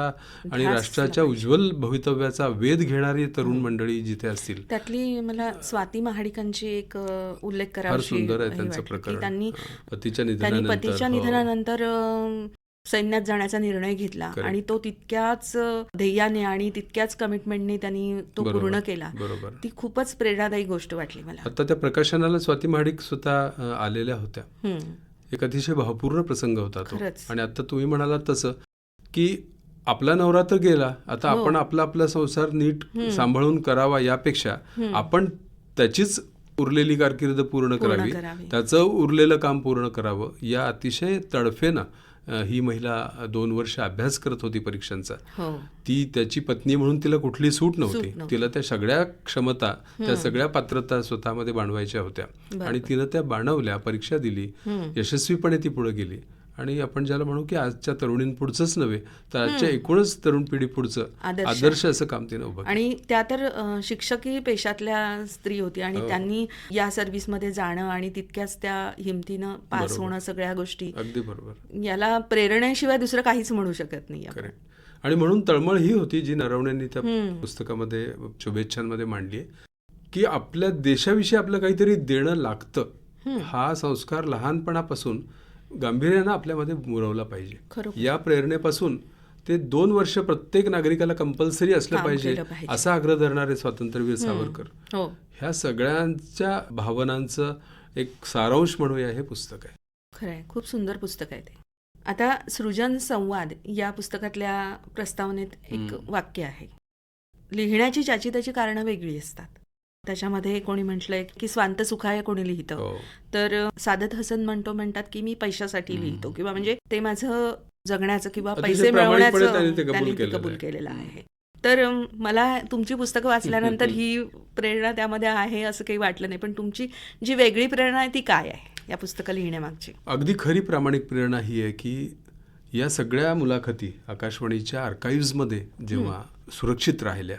आणि राष्ट्राच्या उज्ज्वल भवितव्याचा वेध घेणारी तरुण मंडळी जिथे असतील. त्यातली मला स्वाती महाडिकांची एक उल्लेख फार करावा सुंदर आहे त्यांचं प्रकरण. त्यांनी पतीच्या निधनानंतर सैन्यात जाण्याचा निर्णय घेतला आणि तो तितक्याच ध्येयाने आणि तितक्याच कमिटमेंटने त्यांनी तो पूर्ण केला. ती खूपच प्रेरणादायी गोष्ट वाटली मला. आता त्या प्रकाशनाला स्वाती महाडिक स्वतः आलेल्या होत्या. एक अतिशय भावपूर्ण प्रसंग होता तो. आणि आता तुम्ही म्हणालात तसं की आपला नवरा तर गेला, आता आपण आपला संसार नीट सांभाळून करावा, यापेक्षा आपण त्याचीच उरलेली कारकीर्द पूर्ण करावी, त्याचं उरलेलं काम पूर्ण करावं, या अतिशय तडफेनं ही महिला 2 वर्ष अभ्यास करत होती परीक्षांचा. ती त्याची पत्नी म्हणून तिला कुठली सूट नव्हती. तिला त्या सगळ्या क्षमता, त्या सगळ्या पात्रता स्वतःमध्ये बाणवायच्या होत्या आणि तिनं त्या बाणवल्या, परीक्षा दिली, यशस्वीपणे ती पुढे गेली. आणि आपण ज्याला म्हणू की आजच्या तरुणींपुढचंच नव्हे तर आजच्या एकूणच तरुण पिढी पुढचं आदर्श असं काम तिनं उभं. आणि त्या तर शिक्षकी पेशातल्या स्त्री होती आणि त्यांनी या सर्व्हिसमध्ये जाणं आणि तितक्याच त्या हिमतीनं पास होणं, सगळ्या गोष्टी, अगदी बरोबर, याला प्रेरणेशिवाय दुसरं काहीच म्हणू शकत नाही. आणि म्हणून तळमळ ही होती जी नरवणेंनी त्या पुस्तकामध्ये शुभेच्छांमध्ये मांडली की आपल्या देशाविषयी आपलं काहीतरी देणं लागतं. हा संस्कार लहानपणापासून गांभीर्यानं आपल्यामध्ये मुरवला पाहिजे. या प्रेरणेपासून ते 2 वर्ष प्रत्येक नागरिकाला कंपल्सरी असलं पाहिजे असा आग्रह धरणारे स्वातंत्र्यवीर सावरकर, ह्या सगळ्यांच्या भावनांचं एक सारांश म्हणूया हे पुस्तक आहे. खरंय, खूप सुंदर पुस्तक आहे ते. आता सृजन संवाद या पुस्तकातल्या प्रस्तावनेत एक वाक्य आहे, लिहिण्याची ज्याची त्याची कारणं वेगळी असतात. त्याच्यामध्ये कोणी म्हटलंय की स्वांत सुखाय कोणी लिहितं, तर सादत हसन म्हणतात की मी पैशासाठी लिहितो, किंवा म्हणजे ते माझं जगण्याचं किंवा पैसे मिळवण्याचं त्यांनी कबूल केलेलं आहे. तर मला तुमची पुस्तकं वाचल्यानंतर ही प्रेरणा त्यामध्ये आहे असं काही वाटलं नाही. पण तुमची जी वेगळी प्रेरणा आहे ती काय आहे या पुस्तकं लिहिण्यामागची? अगदी खरी प्रामाणिक प्रेरणा ही आहे की या सगळ्या मुलाखती आकाशवाणीच्या आर्काइव्हजमध्ये जेव्हा सुरक्षित राहिल्या,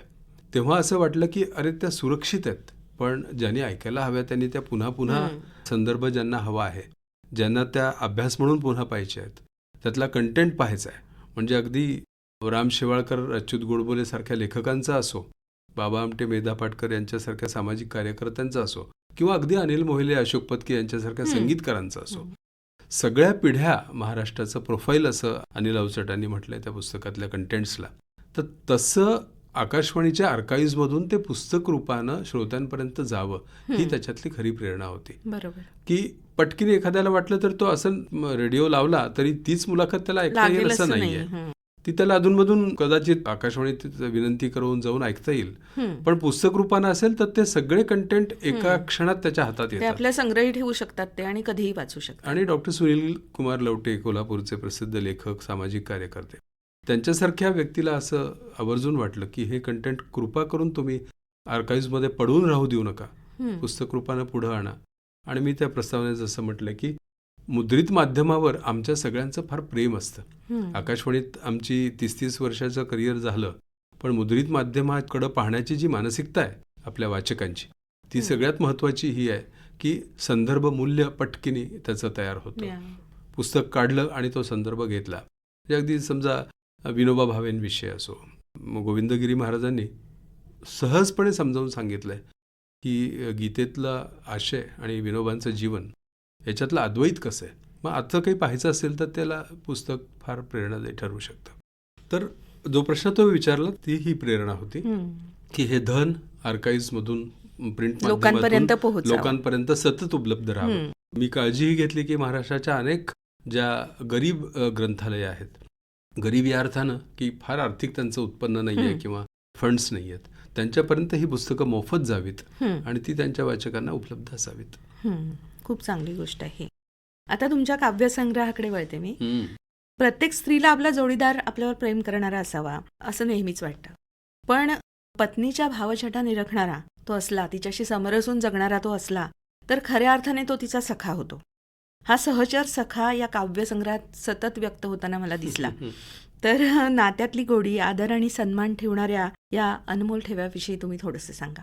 तेव्हा असं वाटलं की अरे त्या सुरक्षित आहेत, पण ज्यांनी ऐकायला हव्या त्यांनी त्या पुन्हा पुन्हा संदर्भ ज्यांना हवा आहे, ज्यांना त्या अभ्यास म्हणून पुन्हा पाहिजे आहेत, त्यातला कंटेंट पाहायचा आहे. म्हणजे अगदी राम शेवाळकर, अच्युत गोडबोले सारख्या लेखकांचा असो, बाबा आमटे, मेधा पाटकर यांच्यासारख्या सामाजिक कार्यकर्त्यांचा असो, किंवा अगदी अनिल मोहिले, अशोक पत्की यांच्यासारख्या संगीतकारांचा असो, सगळ्या पिढ्या महाराष्ट्राचं प्रोफाईल असं अनिल अवचटांनी म्हटलंय त्या पुस्तकातल्या कंटेंट्सला. तर तसं आकाशवाणीच्या आर्काईव्हमधून ते पुस्तक रूपानं श्रोत्यांपर्यंत जावं ही त्याच्यातली खरी प्रेरणा होती. बरोबर. की पटकीने एखाद्याला वाटलं तर तो असं रेडिओ लावला तरी तीच मुलाखत त्याला ऐकता येईल असं नाहीये. ती त्याला अधूनमधून कदाचित आकाशवाणीत विनंती करून जाऊन ऐकता येईल, पण पुस्तक रूपानं असेल तर ते सगळे कंटेंट एका क्षणात त्याच्या हातात ते येतात. आपल्या संग्रही ठेवू शकतात ते आणि कधीही वाचू शकतात. आणि डॉक्टर सुनील कुमार लवटे, कोल्हापूरचे प्रसिद्ध लेखक, सामाजिक कार्यकर्ते, त्यांच्यासारख्या व्यक्तीला असं आवर्जून वाटलं की हे कंटेंट कृपा करून तुम्ही आर्काईव्हमध्ये पडून राहू देऊ नका, पुस्तक रूपानं पुढं आणा. आणि मी त्या प्रस्तावनेत जसं म्हटलं की मुद्रित माध्यमावर आमच्या सगळ्यांचं फार प्रेम असतं. आकाशवाणीत आमची 30-30 वर्षाचं करिअर झालं, पण मुद्रित माध्यमाकडं पाहण्याची जी मानसिकता आहे आपल्या वाचकांची, ती सगळ्यात महत्त्वाची ही आहे की संदर्भ मूल्य पटकिनी त्याचं तयार होतं. पुस्तक काढलं आणि तो संदर्भ घेतला. म्हणजे अगदी समजा विनोबा भावेंविषयी असो, गोविंदगिरी महाराजांनी सहजपणे समजावून सांगितलंय की गीतेतला आशय आणि विनोबांचं जीवन याच्यातलं अद्वैत कसं आहे. मग आता काही पाहायचं असेल तर त्याला पुस्तक फार प्रेरणादायी ठरू शकतं. तर जो प्रश्न तो विचारला ती ही प्रेरणा होती की हे धन आर्काईव्हमधून प्रिंट लोकांपर्यंत सतत उपलब्ध राहावं. मी काळजीही घेतली की महाराष्ट्राच्या अनेक ज्या गरीब ग्रंथालय आहेत, गरीब या अर्थानं की फार आर्थिक त्यांचं उत्पन्न नाही आहे किंवा फंड्स नाही आहेत, त्यांच्यापर्यंत ही पुस्तकं मोफत जावीत आणि ती त्यांच्या वाचकांना उपलब्ध असावीत. खूप चांगली गोष्ट आहे. आता तुमच्या काव्यसंग्रहाकडे वळते मी. प्रत्येक स्त्रीला आपला जोडीदार आपल्यावर प्रेम करणारा असावा असं नेहमीच वाटतं, पण पत्नीच्या भावछटा निरखणारा तो असला, तिच्याशी समरसून जगणारा तो असला तर खऱ्या अर्थाने तो तिचा सखा होतो. हा सहचर सखा या काव्यसंग्रहात सतत व्यक्त होताना मला दिसला. तर नात्यातली गोडी, आदर आणि सन्मान ठेवणाऱ्या या अनमोल ठेव्याविषयी तुम्ही थोडंसं सांगा.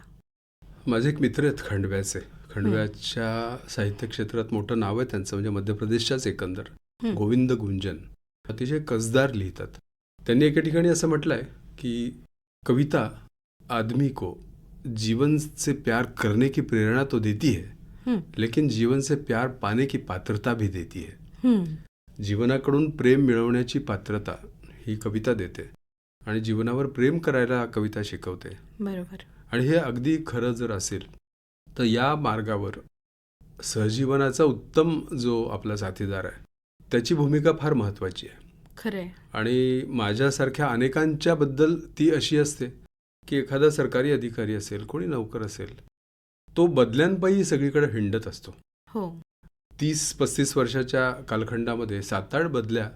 माझे एक मित्र आहेत खंडव्याचे. खंडव्याच्या साहित्य क्षेत्रात मोठं नाव आहे त्यांचं, म्हणजे मध्य प्रदेशच्याच एकंदर. गोविंद गुंजन अतिशय कसदार लिहितात. त्यांनी एका ठिकाणी असं म्हटलंय की कविता आदमी को जीवन से प्यार करने की प्रेरणा तो देती है, लेकिन जीवन से प्यार पाने की पात्रता भी देती है. जीवनाकडून प्रेम मिळवण्याची पात्रता ही कविता देते आणि जीवनावर प्रेम करायला कविता शिकवते. बरोबर. आणि हे अगदी खरं जर असेल तर या मार्गावर सहजीवनाचा उत्तम जो आपला साथीदार आहे त्याची भूमिका फार महत्त्वाची आहे. खरंय. आणि माझ्यासारख्या अनेकांच्या बद्दल ती अशी असते की एखादा सरकारी अधिकारी असेल, कोणी नोकर असेल, तो बदल्यांपायी सगळीकडे हिंडत असतो. 30-35 वर्षाच्या कालखंडामध्ये 7-8 बदल्या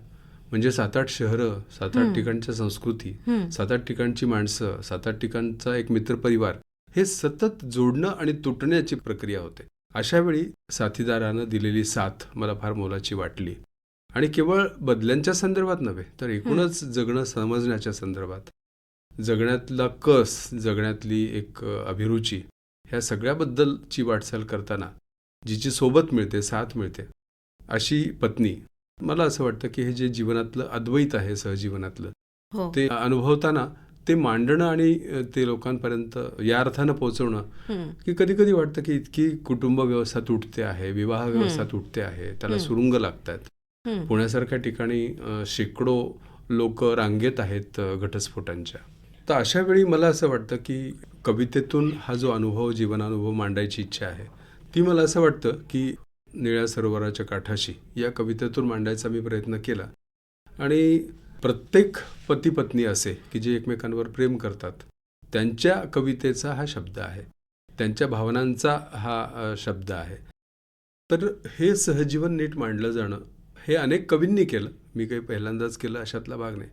म्हणजे 7-8 शहरं, 7-8 ठिकाणच्या संस्कृती, 7-8 ठिकाणची माणसं, 7-8 ठिकाणचा एक मित्रपरिवार, हे सतत जोडणं आणि तुटण्याची प्रक्रिया होते. अशा वेळी साथीदारानं दिलेली साथ मला फार मोलाची वाटली. आणि केवळ बदल्यांच्या संदर्भात नव्हे तर एकूणच जगणं समजण्याच्या संदर्भात, जगण्यातला कस, जगण्यातली एक अभिरुची, ह्या सगळ्याबद्दलची वाटचाल करताना जिची सोबत मिळते, साथ मिळते, अशी पत्नी, मला असं वाटतं की हे जे जीवनातलं अद्वैत आहे सहजीवनातलं, ते अनुभवताना ते मांडणं आणि ते लोकांपर्यंत या अर्थानं पोहोचवणं की कधी कधी वाटतं की इतकी कुटुंब व्यवस्था तुटते आहे, विवाह व्यवस्था तुटते आहे, त्याला सुरुंग लागतात. पुण्यासारख्या ठिकाणी शेकडो लोक रांगेत आहेत घटस्फोटांच्या. तर अशा वेळी मला असं वाटतं की कवितेतून हा जो अनुभव, जीवनानुभव मांडायची इच्छा आहे, ती मला असं वाटतं की निळ्या सरोवराच्या काठाशी या कवितेतून मांडायचा मी प्रयत्न केला. आणि प्रत्येक पती पत्नी असे की जे एकमेकांवर प्रेम करतात, त्यांच्या कवितेचा हा शब्द आहे, त्यांच्या भावनांचा हा शब्द आहे. तर हे सहजीवन नीट मांडलं जाणं हे अनेक कवींनी केलं, मी काही पहिल्यांदाच केलं अशातला भाग नाही.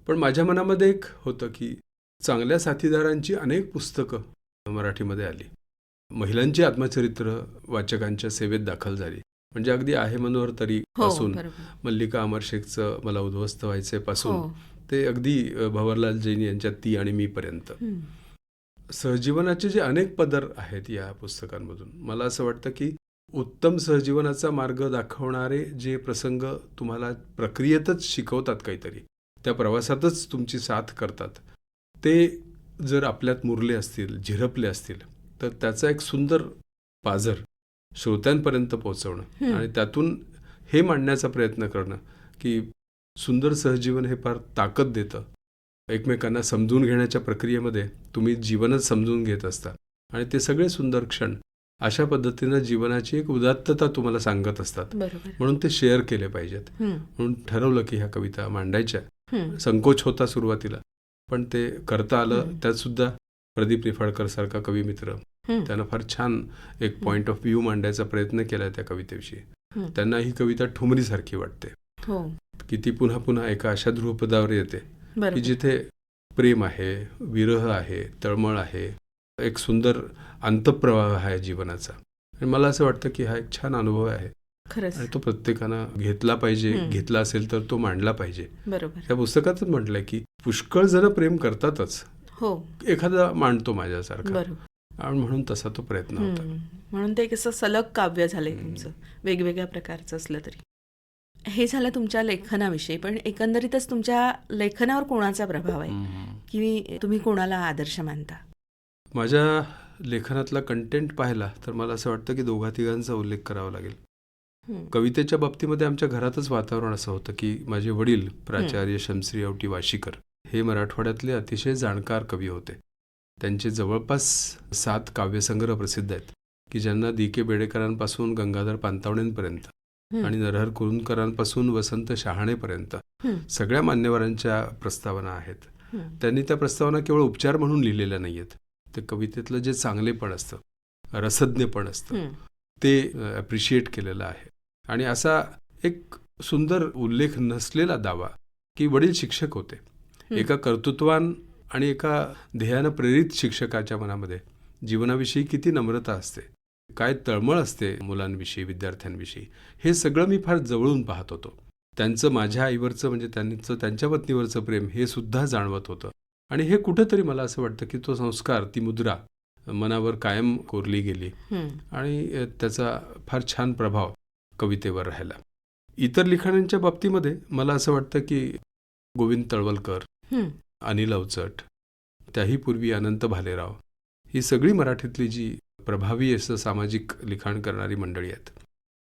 पण माझ्या मनामध्ये एक होतं की चांगल्या साथीदारांची अनेक पुस्तकं मराठीमध्ये आली. महिलांची आत्मचरित्र वाचकांच्या सेवेत दाखल झाली. म्हणजे अगदी आहे मनोहर तरी पासून, मल्लिका अमर शेखचं मला उद्ध्वस्त व्हायचे पासून, ते अगदी भंवरलाल जैन यांच्या ती आणि मी पर्यंत सहजीवनाचे जे अनेक पदर आहेत या पुस्तकांमधून. मला असं वाटतं की उत्तम सहजीवनाचा मार्ग दाखवणारे जे प्रसंग तुम्हाला प्रक्रियेतच शिकवतात, काहीतरी त्या प्रवासातच तुमची साथ करतात, ते जर आपल्यात मुरले असतील, झिरपले असतील, तर त्याचा एक सुंदर पाझर श्रोत्यांपर्यंत पोहोचवणं आणि त्यातून हे मांडण्याचा प्रयत्न करणं की सुंदर सहजीवन हे फार ताकद देतं. एकमेकांना समजून घेण्याच्या प्रक्रियेमध्ये तुम्ही जीवनच समजून घेत असता आणि ते सगळे सुंदर क्षण अशा पद्धतीनं जीवनाची एक उदात्तता तुम्हाला सांगत असतात. बरोबर. म्हणून ते शेअर केले पाहिजेत. म्हणून ठरवलं की ह्या कविता मांडायच्या. संकोच होता सुरुवातीला, पण ते करता आलं. त्यात सुद्धा प्रदीप निफाडकर सारखा कवी मित्र त्यानं फार छान एक पॉइंट ऑफ व्ह्यू मांडायचा प्रयत्न केला त्या कवितेविषयी. त्यांना ही कविता ठुमरीसारखी वाटते की ती पुन्हा पुन्हा एका अशा ध्रुवपदावर येते की जिथे प्रेम आहे, विरह आहे, तळमळ आहे, एक सुंदर अंतःप्रवाह आहे जीवनाचा. आणि मला असं वाटतं की हा एक छान अनुभव आहे आणि तो प्रत्येकानं घेतला पाहिजे. घेतला असेल तर तो मांडला पाहिजे. बरोबर. या पुस्तकातच म्हटलंय की पुष्कळ जण प्रेम करतातच, एखादा मांडतो माझ्यासारखा, आणि म्हणून तसा तो प्रयत्न होता. म्हणून ते कसं सलग काव्य झालंय तुमचं, वेगवेगळ्या प्रकारचं असलं तरी. हे झालं तुमच्या लेखनाविषयी, पण एकंदरीतच तुमच्या लेखनावर कोणाचा प्रभाव आहे की तुम्ही कोणाला आदर्श मानता? माझ्या लेखनातला कंटेंट पाहिला तर मला असं वाटतं की दोघा तिघांचा उल्लेख करावा लागेल. कवितेच्या बाबतीमध्ये आमच्या घरातच वातावरण असं होतं की माझे वडील प्राचार्य शमश्री औटी वाशीकर हे मराठवाड्यातले अतिशय जाणकार कवी होते. त्यांचे जवळपास 7 काव्यसंग्रह प्रसिद्ध आहेत की ज्यांना दी के बेडेकरांपासून गंगाधर पानतावणेंपर्यंत आणि नरहर कुरुंदकरांपासून वसंत शहाणेपर्यंत सगळ्या मान्यवरांच्या प्रस्तावना आहेत. त्यांनी त्या प्रस्तावना केवळ उपचार म्हणून लिहिलेल्या नाही आहेत. ते कवितेतलं जे चांगलेपण असतं, रसज्ञपण असतं, ते ॲप्रिशिएट केलेलं आहे. आणि असा एक सुंदर उल्लेख नसलेला दावा की वडील शिक्षक होते. एका कर्तृत्वान आणि एका ध्येयानं प्रेरित शिक्षकाच्या मनामध्ये जीवनाविषयी किती नम्रता असते, काय तळमळ असते मुलांविषयी, विद्यार्थ्यांविषयी, हे सगळं मी फार जवळून पाहत होतो. त्यांचं माझ्या आईवरचं म्हणजे त्यांच्या पत्नीवरचं प्रेम हे सुद्धा जाणवत होतं. आणि हे कुठंतरी मला असं वाटतं की तो संस्कार, ती मुद्रा मनावर कायम कोरली गेली आणि त्याचा फार छान प्रभाव कवितेवर राहिला. इतर लिखाणांच्या बाबतीमध्ये मला असं वाटतं की गोविंद तळवलकर, अनिल अवचट, त्याही पूर्वी अनंत भालेराव, ही सगळी मराठीतली जी प्रभावी असं सामाजिक लिखाण करणारी मंडळी आहेत.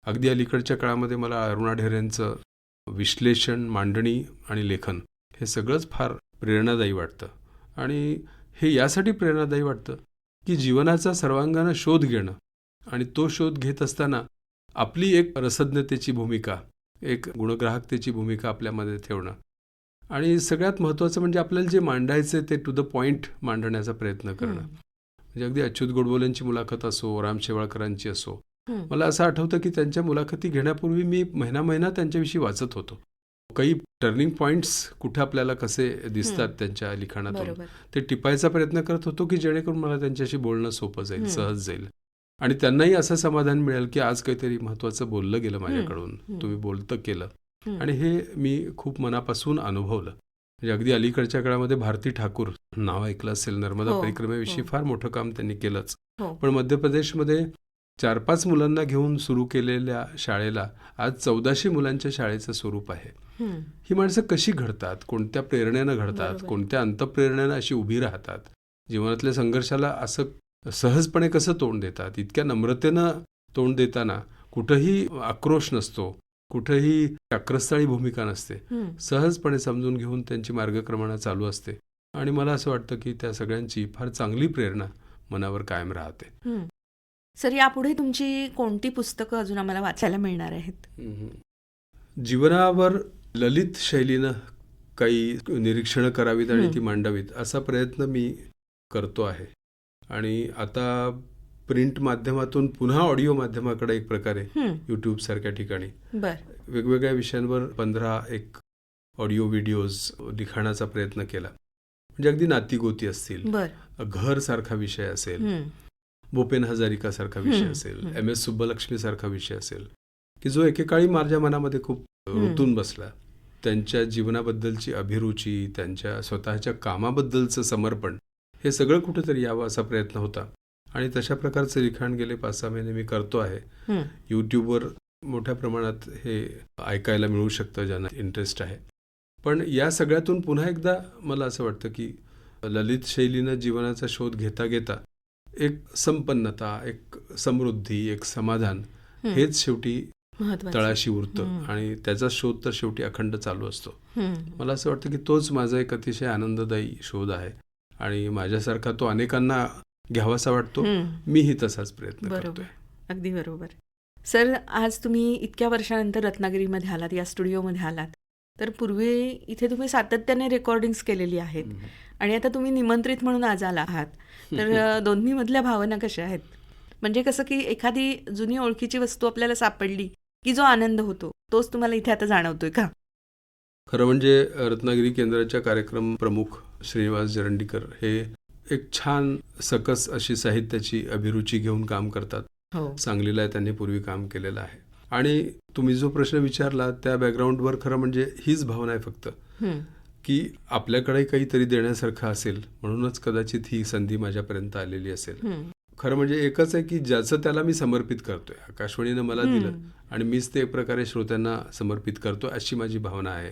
अगदी अलीकडच्या काळामध्ये मला अरुणा ढेरेंचं विश्लेषण, मांडणी आणि लेखन हे सगळंच फार प्रेरणादायी वाटतं. आणि हे यासाठी प्रेरणादायी वाटतं की जीवनाचा सर्वांगानं शोध घेणं आणि तो शोध घेत असताना आपली एक रसज्ञतेची भूमिका, एक गुणग्राहकतेची भूमिका आपल्यामध्ये ठेवणं आणि सगळ्यात महत्त्वाचं म्हणजे आपल्याला जे मांडायचं ते टू द पॉईंट मांडण्याचा प्रयत्न करणं. म्हणजे अगदी अच्युत गोडबोलेंची मुलाखत असो, राम शेवाळकरांची असो, मला असं आठवतं की त्यांच्या मुलाखती घेण्यापूर्वी मी महिना त्यांच्याविषयी वाचत होतो. काही टर्निंग पॉईंट्स कुठे आपल्याला कसे दिसतात त्यांच्या लिखाणातून ते टिपायचा प्रयत्न करत होतो की जेणेकरून मला त्यांच्याशी बोलणं सोपं जाईल, सहज जाईल आणि त्यांनाही असं समाधान मिळेल की आज काहीतरी महत्त्वाचं बोललं गेलं माझ्याकडून, तुम्ही बोलतं केलं. आणि हे मी खूप मनापासून अनुभवलं. म्हणजे अगदी अलीकडच्या काळामध्ये भारती ठाकूर नाव ऐकलं असेल, नर्मदा परिक्रमेविषयी फार मोठं काम त्यांनी केलंच. पण मध्य प्रदेशमध्ये 4-5 मुलांना घेऊन सुरू केलेल्या शाळेला आज 1400 मुलांच्या शाळेचं स्वरूप आहे. ही माणसं कशी घडतात, कोणत्या प्रेरणेनं घडतात, कोणत्या अंतप्रेरणेनं अशी उभी राहतात, जीवनातल्या संघर्षाला असं सहजपणे कसं तोंड देतात, इतक्या नम्रतेनं तोंड देताना कुठंही आक्रोश नसतो, कुठंही चक्रस्थळी भूमिका नसते, सहजपणे समजून घेऊन त्यांची मार्गक्रमणा चालू असते. आणि मला असं वाटतं की त्या सगळ्यांची फार चांगली प्रेरणा मनावर कायम राहते. सर, यापुढे तुमची कोणती पुस्तकं अजून आम्हाला वाचायला मिळणार आहेत? जीवनावर ललित शैलीनं काही निरीक्षणं करावीत आणि ती मांडावीत असा प्रयत्न मी करतो आहे. आणि आता प्रिंट माध्यमातून पुन्हा ऑडिओ माध्यमाकडे एक प्रकारे यूट्यूब सारख्या ठिकाणी वेगवेगळ्या विषयांवर 15 एक ऑडिओ व्हिडिओज लिखाणाचा प्रयत्न केला. म्हणजे अगदी नातीगोती असतील, घर सारखा विषय असेल, भूपेन हजारिका सारखा विषय असेल, MS सुब्बलक्ष्मी सारखा विषय असेल की जो एकेकाळी माझ्या मनामध्ये खूप रुतून बसला. त्यांच्या जीवनाबद्दलची अभिरुची, त्यांच्या स्वतःच्या कामाबद्दलचं समर्पण, हे सगळं कुठेतरी यावं असा प्रयत्न होता. आणि तशा प्रकारचं लिखाण गेले 5-6 महिने मी करतो आहे. यूट्यूबवर मोठ्या प्रमाणात हे ऐकायला मिळू शकतं ज्यांना इंटरेस्ट आहे. पण या सगळ्यातून पुन्हा एकदा मला असं वाटतं की ललित शैलीनं जीवनाचा शोध घेता घेता एक संपन्नता, एक समृद्धी, एक समाधान हेच शेवटी महत्वाचं. तळाशी उरतं आणि त्याचा शोध तर शेवटी अखंड चालू असतो. मला असं वाटतं की तोच माझा एक अतिशय आनंददायी शोध आहे आणि माझ्यासारखा तो अनेकांना घ्यावासा वाटतो. मीही तसाच प्रयत्न करतोय. बरोबर, अगदी बरोबर. सर, आज तुम्ही इतक्या वर्षानंतर रत्नागिरीमध्ये आलात, या स्टुडिओमध्ये आलात. तर पूर्वी इथे तुम्ही सातत्याने रेकॉर्डिंग्स केलेली आहेत आणि आता तुम्ही निमंत्रित म्हणून आज आला आहात. तर दोन्ही मधल्या भावना कशा आहेत? म्हणजे कसं की एखादी जुनी ओळखीची वस्तू आपल्याला सापडली की जो आनंद होतो तोच तुम्हाला इथे आता जाणवतोय का? खरं म्हणजे रत्नागिरी केंद्राच्या कार्यक्रम प्रमुख श्रीनिवास जरंडीकर हे एक छान सकस अशी साहित्याची अभिरुची घेऊन काम करतात. हो. सांगलीला त्यांनी पूर्वी काम केलेलं आहे आणि तुम्ही जो प्रश्न विचारला त्या बॅकग्राऊंडवर खरं म्हणजे हीच भावना आहे फक्त की आपल्याकडे काहीतरी देण्यासारखं असेल म्हणूनच कदाचित ही संधी माझ्यापर्यंत आलेली असेल. खरं म्हणजे एकच आहे की ज्याचं त्याला मी समर्पित करतोय. आकाशवाणीनं मला दिलं आणि मीच ते एक प्रकारे श्रोत्यांना समर्पित करतोय अशी माझी भावना आहे.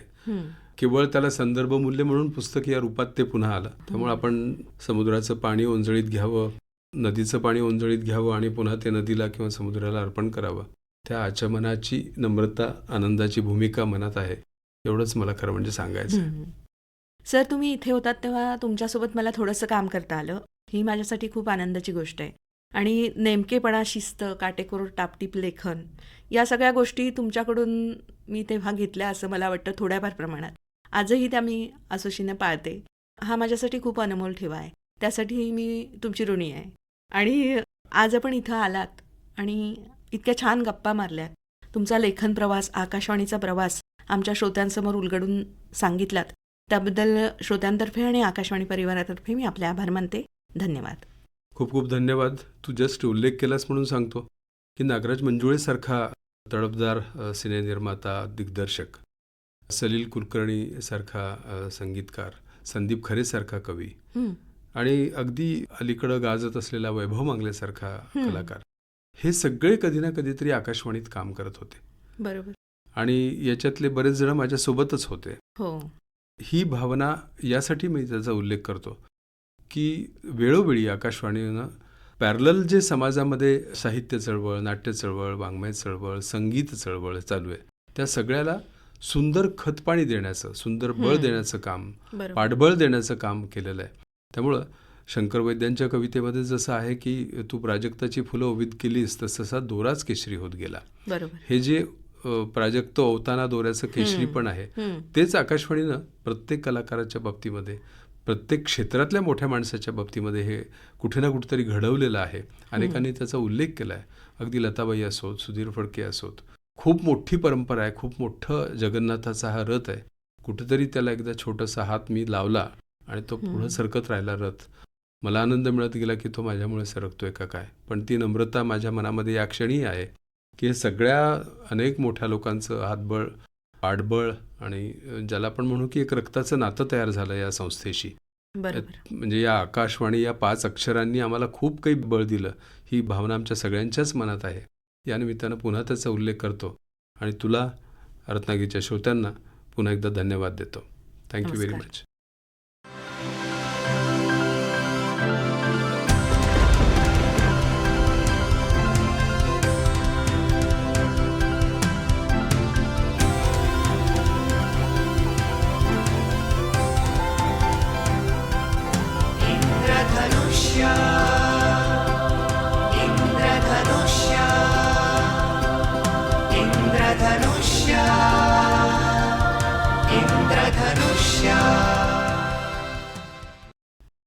केवळ त्याला संदर्भ मूल्य म्हणून पुस्तक या रूपात ते पुन्हा आलं. त्यामुळे आपण समुद्राचं पाणी ओंजळीत घ्यावं, नदीचं पाणी ओंजळीत घ्यावं आणि पुन्हा ते नदीला किंवा समुद्राला अर्पण करावं. त्या आचमनाची नम्रता, आनंदाची भूमिका मनात आहे. एवढंच मला खरं म्हणजे सांगायचं. सर, तुम्ही इथे होतात तेव्हा तुमच्यासोबत मला थोडंसं काम करता आलं. ही माझ्यासाठी खूप आनंदाची गोष्ट आहे. आणि नेमकेपणा, शिस्त, काटेकोर टापटीप लेखन या सगळ्या गोष्टी तुमच्याकडून मी तेव्हा घेतल्या असं मला वाटतं थोड्याफार प्रमाणात. आजही त्या मी असोशीने पाळते. हा माझ्यासाठी खूप अनमोल ठेवा आहे. त्यासाठी मी तुमची ऋणी आहे. आणि आज आपण इथं आलात आणि इतक्या छान गप्पा मारल्यात. तुमचा लेखन प्रवास, आकाशवाणीचा प्रवास आमच्या श्रोत्यांसमोर उलगडून सांगितलात. त्याबद्दल श्रोत्यांतर्फे आणि आकाशवाणी परिवारातर्फे मी आपले आभार मानते. धन्यवाद. खूप खूप धन्यवाद. तू जस्ट उल्लेख केलास म्हणून सांगतो की नागराज मंजुळेसारखा तडफदार सिनेनिर्माता, दिग्दर्शक, सलील कुलकर्णी सारखा संगीतकार, संदीप खरेसारखा कवी आणि अगदी अलीकडं गाजत असलेला वैभव मांगलेसारखा कलाकार, हे सगळे कधी ना कधीतरी आकाशवाणीत काम करत होते. बरोबर. आणि याच्यातले बरेच जण माझ्यासोबतच होते. हो. ही भावना यासाठी मी त्याचा उल्लेख करतो की वेळोवेळी आकाशवाणीनं पॅरलल जे समाजामध्ये साहित्य चळवळ, नाट्य चळवळ, वाङ्मय चळवळ, संगीत चळवळ चालू आहे, त्या सगळ्याला सुंदर खतपाणी देण्याचं, सुंदर बळ देण्याचं काम, पाठबळ देण्याचं काम केलेलं आहे. त्यामुळं शंकर वैद्यांच्या कवितेमध्ये जसं आहे की तू प्राजक्ताची फुलं ओवीत केलीस तसा दोराच केशरी होत गेला. हे जे प्राजक्त ओवताना दोऱ्याचं केशरी पण आहे, तेच आकाशवाणीनं प्रत्येक कलाकाराच्या बाबतीमध्ये, प्रत्येक क्षेत्रातल्या मोठ्या माणसाच्या बाबतीमध्ये हे कुठे ना कुठेतरी घडवलेलं आहे. अनेकांनी त्याचा उल्लेख केला आहे. अगदी लताबाई असोत, सुधीर फडके असोत. खूप मोठी परंपरा आहे, खूप मोठं जगन्नाथाचा हा रथ आहे. कुठेतरी त्याला एकदा छोटासा हात मी लावला आणि तो पुढं सरकत राहिला रथ. मला आनंद मिळत गेला की तो माझ्यामुळे सरकतोय का काय. पण ती नम्रता माझ्या मनामध्ये या क्षणी आहे की हे सगळ्या अनेक मोठ्या लोकांचं हातबळ, पाठबळ आणि ज्याला आपण म्हणू की एक रक्ताचं नातं तयार झालं या संस्थेशी. म्हणजे या आकाशवाणी या 5 अक्षरांनी आम्हाला खूप काही बळ दिलं. ही भावना आमच्या सगळ्यांच्याच मनात आहे. या निमित्तानं पुन्हा त्याचा उल्लेख करतो आणि तुला, रत्नागिरीच्या श्रोत्यांना पुन्हा एकदा धन्यवाद देतो. Thank you very much. इंद्रधनुष्य